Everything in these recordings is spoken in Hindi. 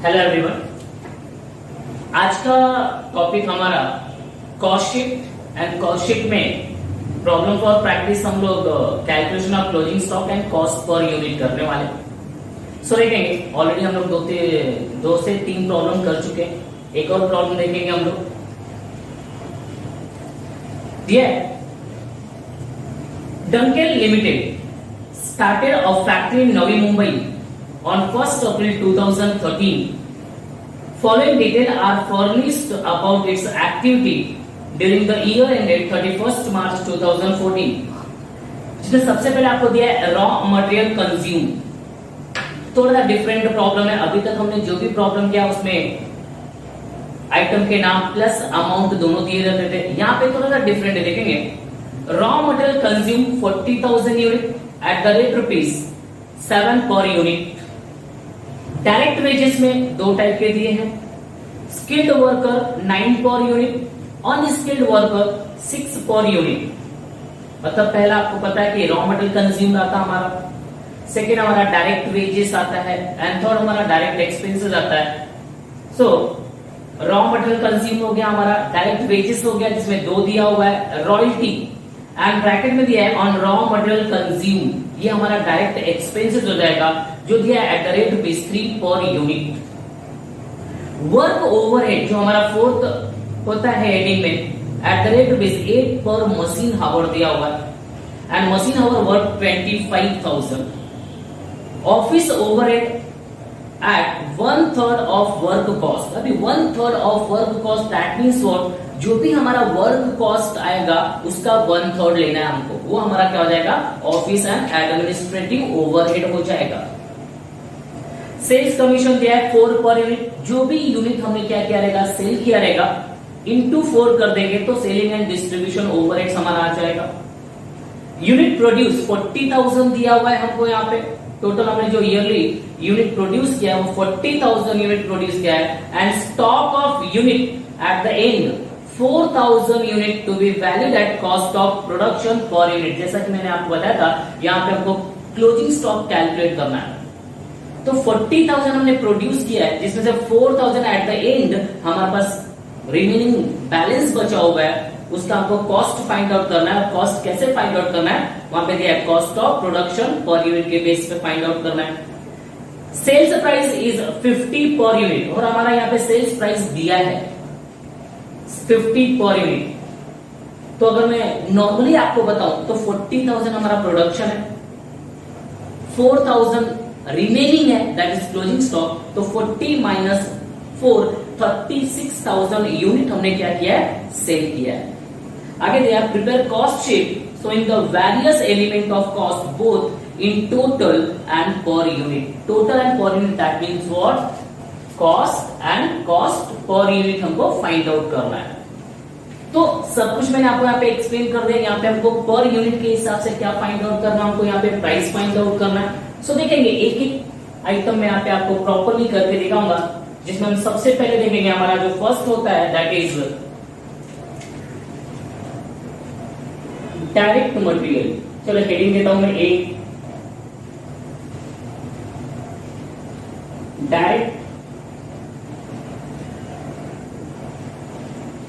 Hello everyone. आज का टॉपिक हमारा cost sheet and cost sheet में प्रॉब्लम फॉर प्रैक्टिस हम लोग calculation of closing stock and cost per unit करने वाले। सो देखेंगे ऑलरेडी हम लोग दो से तीन प्रॉब्लम कर चुके हैं। एक और प्रॉब्लम देखेंगे हम लोग। Dunkel limited started a factory in Navi Mumbai on 1st April 2013. Following details are furnished about its activity during the year ended 31st March 2014. जिसमें सबसे पहले आपको दिया है रॉ मटेरियल कंज्यूम। थोड़ा सा डिफरेंट प्रॉब्लम है। अभी तक हमने जो भी प्रॉब्लम किया उसमें आइटम के नाम प्लस अमाउंट दोनों दिए रहते थे। यहाँ पे थोड़ा सा डिफरेंट है। देखेंगे raw material consume 40,000 unit at the rate ₹7 per unit. Direct wages में दो टाइप के दिए हैं, skilled worker 9 per unit, unskilled worker 6 per unit. मतलब पहला आपको पता है कि रॉ मटेरियल कंज्यूम आता है हमारा, सेकेंड हमारा डायरेक्ट वेजेस आता है एंड थर्ड हमारा डायरेक्ट एक्सपेंसेस आता है। सो रॉ मटेरियल कंज्यूम हो गया हमारा, डायरेक्ट वेजेस हो गया जिसमें दो दिया हुआ है, रॉयल्टी एंड ब्रैकेट में दिया है ऑन रॉ मटेरियल कंज्यूम, ये हमारा डायरेक्ट एक्सपेंसेस हो जाएगा जो दिया है eight the rate ₹3 per unit. Work overhead जो हमारा फोर्थ होता है हेडिंग में एट द रेट ₹8 पर मशीन हावर दिया हुआ है and machine hour work 25,000। Office overhead at 1/3 of work cost. अभी 1/3 of work cost that means what, जो भी हमारा वर्क कॉस्ट आएगा उसका 1/3 लेना है हमको, वो हमारा क्या हो जाएगा ऑफिस एंड एडमिनिस्ट्रेटिव ओवरहेड हो जाएगा। सेल्स कमीशन दिया है 4 पर यूनिट। जो भी यूनिट हमने क्या किया रहेगा सेल किया रहेगा इंटू 4 कर देंगे तो सेलिंग एंड डिस्ट्रीब्यूशन ओवरहेड हमारा आ जाएगा। यूनिट प्रोड्यूस 40,000 दिया हुआ है हमको यहाँ पे। टोटल हमने जो ईयरली यूनिट प्रोड्यूस किया है वो 40,000 यूनिट प्रोड्यूस किया है and stock of unit at the end 4,000 unit to be valued at cost of production per unit. जैसा कि मैंने आपको बताया था यहाँ पे हमको क्लोजिंग स्टॉक कैलकुलेट करना है। तो 40,000 हमने प्रोड्यूस किया है जिसमें से 4,000 एट द एंड हमारे पास रिमेनिंग बैलेंस बचा हुआ है, उसका हमको कॉस्ट फाइंड आउट करना है। कॉस्ट कैसे फाइंड आउट करना है, वहां पे दिया है cost of production per unit के बेस पे फाइंड आउट करना है। Sales price is 50 per unit और हमारा यहाँ पे सेल्स प्राइस दिया है 50 पर यूनिट। तो अगर मैं नॉर्मली आपको बताऊं तो 40,000 हमारा प्रोडक्शन है, 4,000 रिमेनिंग है दैट इज क्लोजिंग स्टॉक। तो 40 माइनस 4 36,000 यूनिट हमने क्या किया है सेल किया है। आगे दिया prepare cost sheet showing the various element of cost both in total and per unit. Total and per unit that means what, cost and cost per unit हमको फाइंड आउट करना है। तो सब कुछ मैंने आपको यहाँ पे एक्सप्लेन कर दिया। यहाँ पे हमको पर यूनिट के हिसाब से क्या फाइंड आउट करना है, हमको यहाँ पे प्राइस फाइंड आउट करना है। सो देखेंगे एक एक आइटम में यहाँ पे आपको प्रॉपरली करके दिखाऊंगा, जिसमें हम सबसे पहले देखेंगे हमारा जो फर्स्ट होता है दैट इज डायरेक्ट मटेरियल। चलो हेडिंग देता हूं मैं एक, direct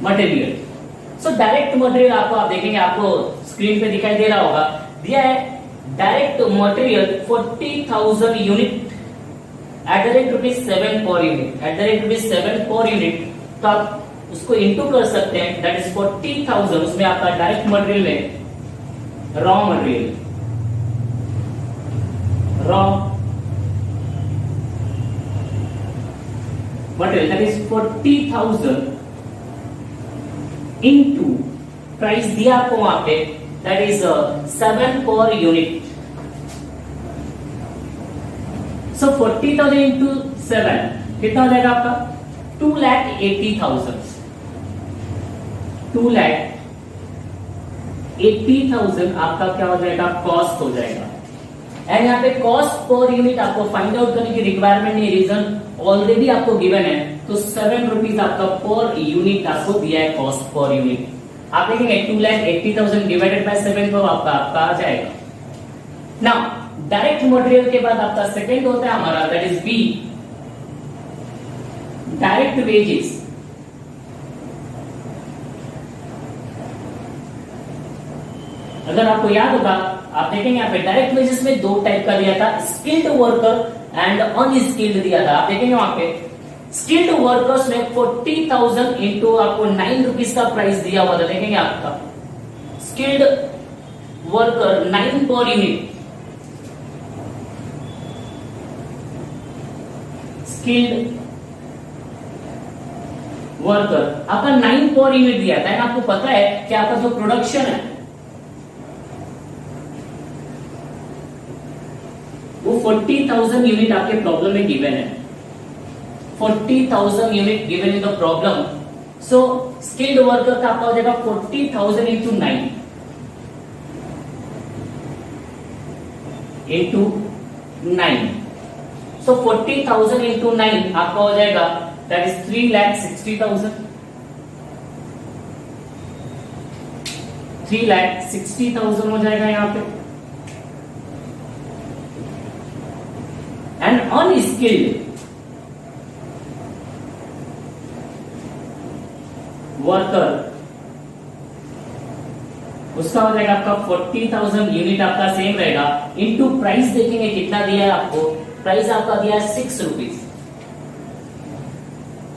material. So direct material आपको आप देखेंगे, आपको स्क्रीन पे दिखाई दे रहा होगा, दिया है direct material 40,000 unit at the rate ₹7 per unit. At the rate ₹7 per unit तो आप उसको इंटू कर सकते हैं, दैट इज 40,000। उसमें आपका डायरेक्ट मटेरियल है raw material, raw material that is 40,000 into price दिया आपको वहां पे that is 7 per unit. So 40,000 into 7 कितना हो जाएगा आपका 2,80,000। 2,80,000 आपका क्या हो जाएगा कॉस्ट हो जाएगा। एंड यहाँ पे कॉस्ट पर यूनिट आपको फाइंड आउट करने की रिक्वायरमेंट नहीं, रीजन ऑलरेडी आपको गिवन है। तो ₹7 आपका पर यूनिट आपको दिया है कॉस्ट पर यूनिट। आप देखेंगे 2,80,000 डिवाइडेड बाय 7 तो आपका आ जाएगा। नाउ डायरेक्ट मटेरियल के बाद आपका सेकंड होता है हमारा that is B direct wages, अगर आपको याद होगा, आप देखेंगे यहाँ पे डायरेक्ट वेजेस में दो टाइप का दिया था, स्किल्ड वर्कर एंड अनस्किल्ड दिया था। आप देखेंगे वहां पे स्किल्ड वर्कर्स में 40,000 इंटू आपको 9 रुपीज का प्राइस दिया हुआ था। देखेंगे आपका skilled worker 9 per unit, skilled worker आपका 9 पर यूनिट दिया था। आपको पता है कि आपका जो प्रोडक्शन है वो 40,000 यूनिट आपके प्रॉब्लम में गिवन है, 40,000 unit given in the problem. So skilled worker का आपका हो जाएगा 40,000 इंटू 9 इंटू 9। सो 40,000 इंटू 9 आपका हो जाएगा दैट इज 3,60,000, 3,60,000 हो जाएगा यहां पे। एंड अनस्किल्ड वर्कर उसका हो जाएगा आपका 40,000 यूनिट आपका सेम रहेगा, इनटू प्राइस देखेंगे कितना दिया है आपको, प्राइस आपका दिया है 6 रुपीज।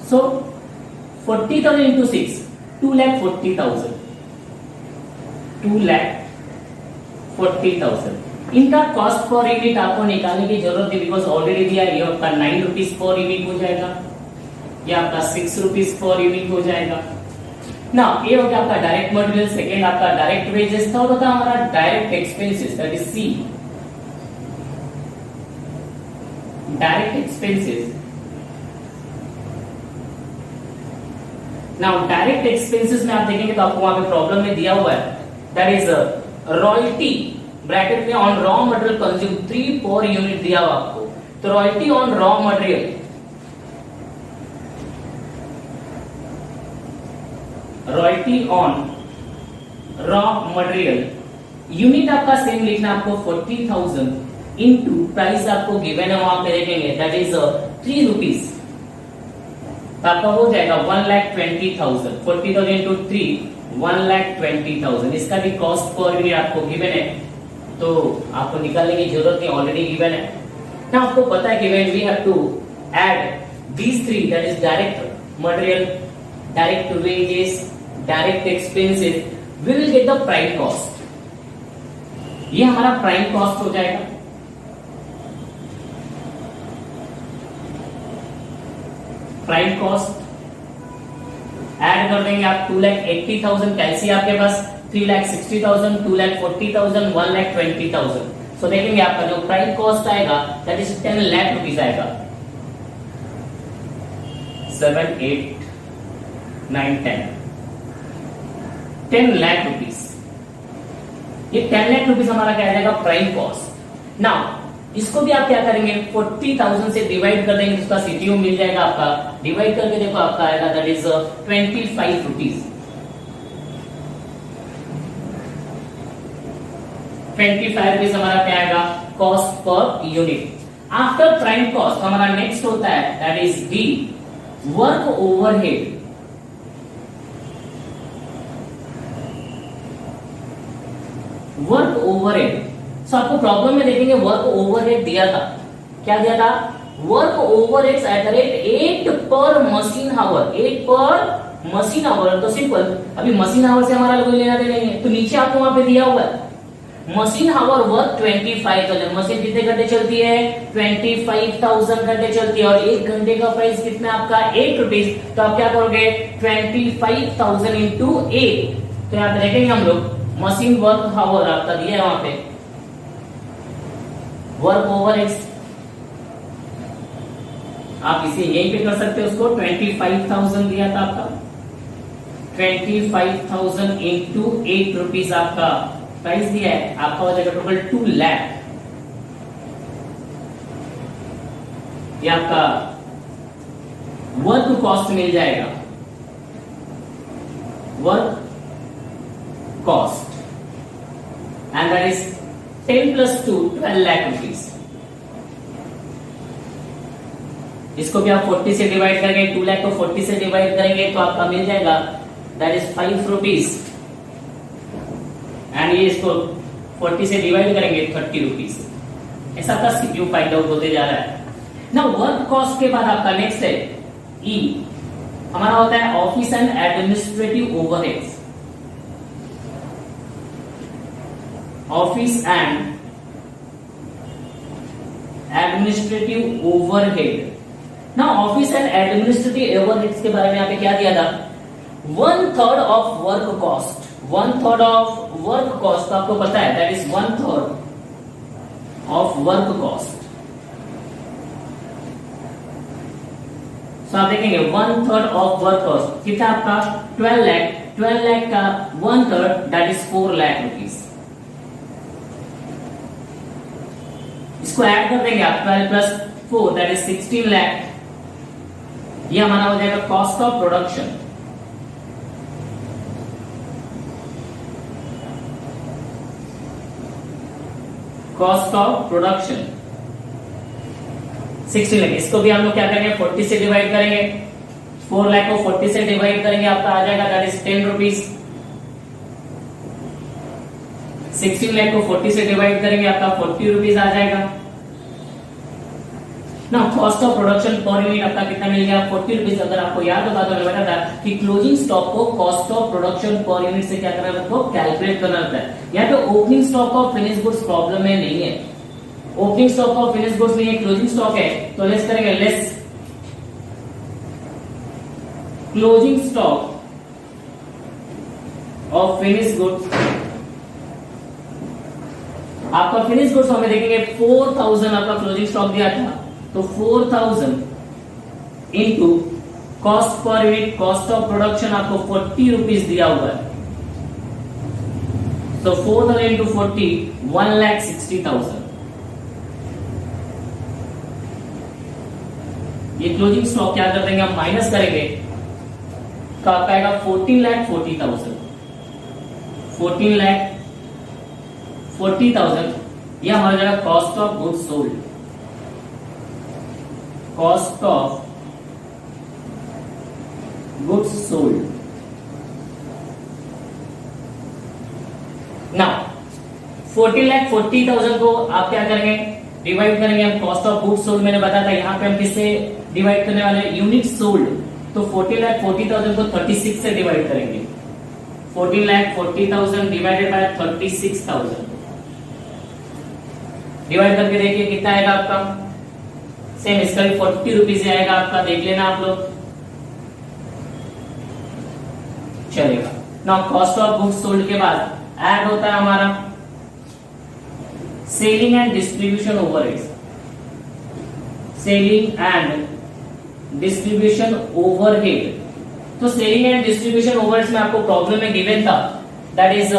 सो 40,000 इंटू 6 2,40,000, 2,40,000। इनका कॉस्ट पर यूनिट आपको निकालने की जरूरत है, बिकॉज ऑलरेडी दिया है। ये आपका 9 रुपीज पर यूनिट हो जाएगा, ये आपका 6 रुपीज पर यूनिट हो जाएगा ना। ये हो गया आपका डायरेक्ट मटेरियल। सेकेंड आपका डायरेक्ट वेजेस था, होता हमारा direct expenses, that is C direct expenses. Now direct expenses में आप देखेंगे तो आपको वहां पे प्रॉब्लम में दिया हुआ है दैट इज रॉयल्टी ब्रैकेट में on raw material consume 3 per unit दिया हुआ आपको। तो royalty on raw material, royalty on raw material unit आपका सेम लिखना आपको 40,000 इंटू प्राइस आपको गिवन है वहां पे देखेंगे दैट इज 3 रुपीज। तो आपका हो जाएगा 1,20,000, 40,000 इंटू 3 1,20,000। इसका भी कॉस्ट पर यूनिट आपको गिवन है, तो आपको निकालने की जरूरत नहीं, ऑलरेडी गिवन है ना। आपको पता है कि when we have to add these three, that is direct material, direct wages, direct expenses, we will get the prime cost. ये हमारा प्राइम कॉस्ट हो जाएगा। प्राइम कॉस्ट ऐड कर देंगे आप 2,80,000, कैसी आपके पास 3,60,000, 2,40,000, 1,20,000। सो देखेंगे आपका जो प्राइम कॉस्ट आएगा दैट इज 10 लाख रुपीज आएगा। 7, 8, 9, 10 लाख रुपीज। ये 10 लाख रुपीज हमारा क्या आ जाएगा प्राइम कॉस्ट। नाउ इसको भी आप क्या करेंगे 40,000 से डिवाइड कर देंगे, उसका सीटीओ मिल जाएगा आपका। डिवाइड करके देखो आपका आएगा दैट इज 25 रुपीज। 25 रुपीज हमारा क्या आएगा cost per unit. After prime cost हमारा नेक्स्ट होता है that is the work overhead. Work overhead, so आपको प्रॉब्लम में देखेंगे वर्क ओवरहेड दिया था, क्या दिया था work overheads eight the rate 8 पर मशीन आवर, 8 पर मशीन आवर। तो सिंपल, अभी मशीन आवर से हमारा कोई लेना देना नहीं है, तो नीचे आपको वहां पे दिया हुआ है मशीन आवर वर्क 25,000। मशीन कितने घंटे चलती है 25,000 घंटे चलती है, और 1 घंटे का प्राइस कितना आपका 8 रुपीज। तो आप क्या करोगे 25,000 इंटू 8। तो यहाँ पे देखेंगे हम लोग मशीन वर्क आवर आपका दिया है वहां पे, वर्क ओवरहेड्स आप इसे यहीं पे कर सकते हो। उसको 25,000 दिया था आपका, 25,000 इंटू 8 रुपीज आपका प्राइस दिया है, आपका हो जाएगा टोटल 2 लाख। ये आपका वर्क कॉस्ट मिल जाएगा, work cost, and that is 10 + 2 12 lakh rupees. इसको भी आप 40 से डिवाइड करेंगे, 2 लाख को 40 से डिवाइड करेंगे तो आपका मिल जाएगा दैट इज 5 रुपीज, एंड ये इसको 40 से डिवाइड करेंगे 30 रुपीज। ऐसा आपका सीपीयू फाइंड आउट होते जा रहा है ना। वर्क कॉस्ट के बाद आपका नेक्स्ट है ई, हमारा होता है office and administrative overheads. Office and administrative overhead ना। ऑफिस एंड एडमिनिस्ट्रेटिव ओवरहेड्स के बारे में यहाँ पे क्या दिया था, 1/3 of work cost. 1/3 of work cost आपको पता है that is 1/3 of work cost. तो आप देखेंगे 1/3 ऑफ वर्क कॉस्ट कितना आपका 12 लाख। 12 लाख का 1/3 दैट इज 4 लाख रुपीज। इसको ऐड कर देंगे आप, 12 प्लस 4 दैट इज 16 लाख। ये हमारा हो जाएगा cost of production. Cost of production 16 lakh. इसको भी हम लोग क्या करेंगे 40 से डिवाइड करेंगे। 4 लाख को 40 से डिवाइड करेंगे आपका आ जाएगा दैट इज 10 रुपीज। 16 लाख को 40 से डिवाइड करेंगे आपका 40 रुपीज आ जाएगा ना। Cost of production per unit आपका कितना मिल गया 40 रुपीज। अगर आपको याद होगा तो मैंने बताया था कि क्लोजिंग स्टॉक को cost of production per unit से क्या करना है, कैलकुलेट करना होता है। यहाँ पे opening stock of finish goods problem में नहीं है। Opening stock of finish goods नहीं है, क्लोजिंग स्टॉक है। तो लेस करेंगे less closing stock of finish goods. आपका फिनिश गुड्स हमें देखेंगे 4000 आपका क्लोजिंग स्टॉक दिया था, तो 4000 into cost per unit, cost of production आपको 40 रुपीज दिया हुआ है। तो 4000 इंटू 40 1,60,000। ये क्लोजिंग स्टॉक क्या कर देंगे हम माइनस करेंगे तो आपका आएगा 14,40,000। 14,40,000 ये हमारा जाएगा cost of goods sold. Cost of goods sold. Now 14,40,000 को आप क्या करेंगे डिवाइड करेंगे हम कॉस्ट ऑफ गुड्स सोल्ड। मैंने बताया था यहाँ पे हम किससे डिवाइड करने वाले हैं, यूनिट सोल्ड। तो 14,40,000 को 36 से डिवाइड करेंगे। 14,40,000 डिवाइडेड बाय 36,000 डिवाइड करके देखिए कितना आएगा आपका। सेम इसका भी 40 रुपीज आएगा आपका, देख लेना आप लोग, चलेगा ना। कॉस्ट ऑफ गुड्स सोल्ड के बाद ऐड होता है हमारा selling and distribution overheads. Selling and distribution overhead. तो सेलिंग एंड डिस्ट्रीब्यूशन ओवरहेड्स में आपको प्रॉब्लम में गिवन था that is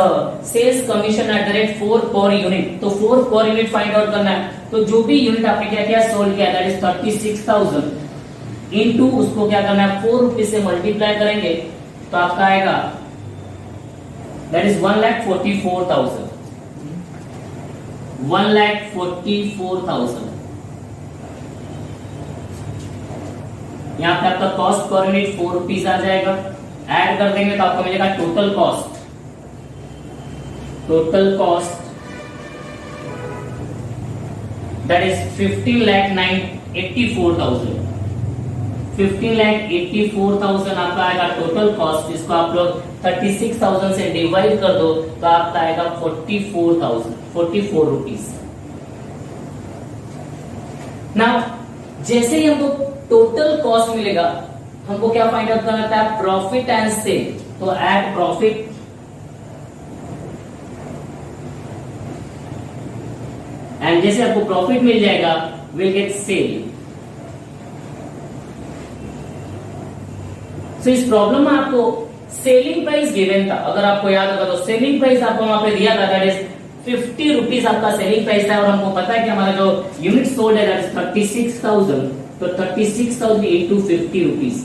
sales commission at the rate 4 per unit. तो 4 पर यूनिट फाइंड आउट करना है। तो जो भी यूनिट आपने क्या किया सोल्ड किया दैट इज 36,000 इनटू उसको क्या करना है 4 रुपीज से मल्टीप्लाई करेंगे तो आपका आएगा दैट इज 1,44,000। 1,44,000 यहाँ पे आपका कॉस्ट पर यूनिट 4 रुपीज आ जाएगा। ऐड कर देंगे तो आपको मिलेगा total cost. Total cost that is 15,84,000। 15,84,000 आपका आएगा टोटल कॉस्ट। इसको आप लोग 36,000 से डिवाइड कर दो तो आपका आएगा 44 रुपीज। नाउ जैसे ही हमको टोटल कॉस्ट मिलेगा हमको क्या फाइंड आउट करना था प्रॉफिट एंड सेल। तो ऐड प्रॉफिट एंड जैसे आपको प्रॉफिट मिल जाएगा विल गेट सेल। सो इस प्रॉब्लम में आपको सेलिंग प्राइस गिवन था, अगर आपको याद होगा तो सेलिंग प्राइस आपको वहां पे दिया था दैट इज 50 रुपीज आपका सेलिंग प्राइस था। और हमको पता है कि हमारा जो यूनिट सोल्ड है दैट इज 36,000। तो 36,000 इंटू 50 रुपीज,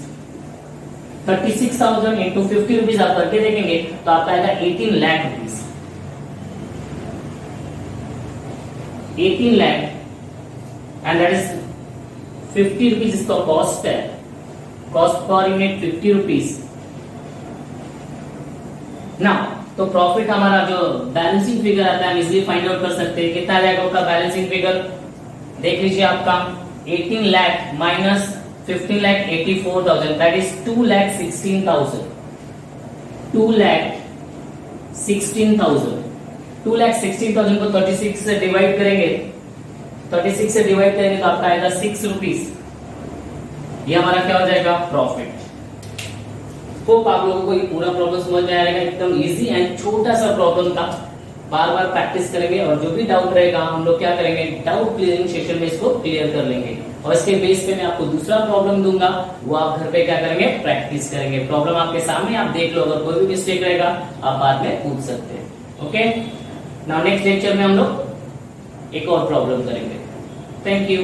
36,000 इंटू 50 रुपीज आप करके देखेंगे तो आपका आएगा 18 lakh rupees. 18 lakh and that is 50 rupees इसका कॉस्ट है, कॉस्ट पर यूनिट 50 रुपीज ना। तो प्रॉफिट हमारा जो बैलेंसिंग फिगर आता है हम इजीली फाइंड आउट कर सकते हैं। कितना आ जाएगा उसका बैलेंसिंग फिगर, देख लीजिए आपका 18 लाख माइनस 15,84,000 दैट इज 2,16,000। 2,16,000 को 36 से डिवाइड करेंगे, 36 से डिवाइड करेंगे तो आपका आएगा 6 रुपीज। ये हमारा क्या हो जाएगा, प्रॉफिट। होप आप लोगों को ये पूरा प्रॉब्लम समझ में आएगा, एकदम इजी एंड छोटा सा प्रॉब्लम था। बार बार प्रैक्टिस करेंगे और जो भी डाउट रहेगा हम लोग क्या करेंगे, डाउट क्लियरिंग सेशन में इसको क्लियर कर लेंगे। और इसके बेस पे मैं आपको दूसरा प्रॉब्लम दूंगा, वो आप घर पे क्या करेंगे, प्रैक्टिस करेंगे। प्रॉब्लम आपके सामने, आप देख लो, अगर कोई भी मिस्टेक रहेगा आप बाद में पूछ सकते हैं। ओके, नाउ नेक्स्ट लेक्चर में हम लोग एक और प्रॉब्लम करेंगे। Thank you.